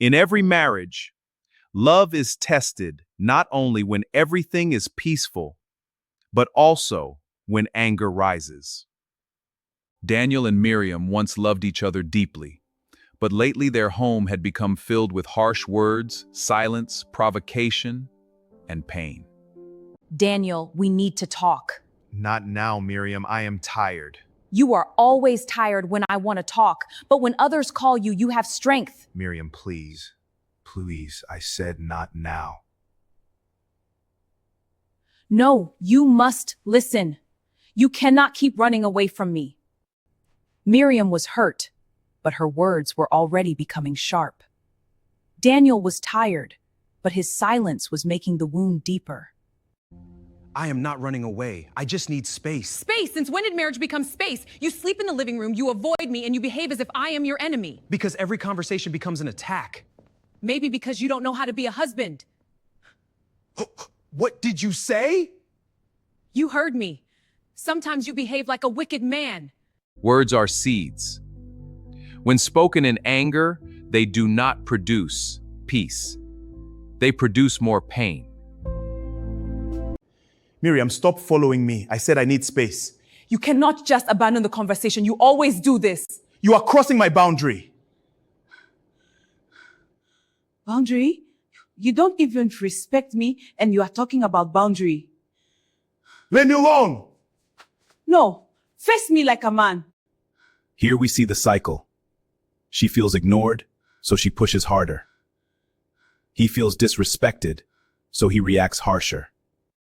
In every marriage, love is tested not only when everything is peaceful, but also when anger rises. Daniel and Miriam once loved each other deeply, but lately their home had become filled with harsh words, silence, provocation, and pain. Daniel, we need to talk. Not now, Miriam. I am tired. You are always tired when I want to talk, but when others call you, you have strength. Miriam, please. Please, I said not now. No, you must listen. You cannot keep running away from me. Miriam was hurt, but her words were already becoming sharp. Daniel was tired, but his silence was making the wound deeper. I am not running away. I just need space. Space? Since when did marriage become space? You sleep in the living room, you avoid me, and you behave as if I am your enemy. Because every conversation becomes an attack. Maybe because you don't know how to be a husband. What did you say? You heard me. Sometimes you behave like a wicked man. Words are seeds. When spoken in anger, they do not produce peace. They produce more pain. Miriam, stop following me. I said I need space. You cannot just abandon the conversation. You always do this. You are crossing my boundary. Boundary? You don't even respect me and you are talking about boundary. Leave me alone. No, face me like a man. Here we see the cycle. She feels ignored, so she pushes harder. He feels disrespected, so he reacts harsher.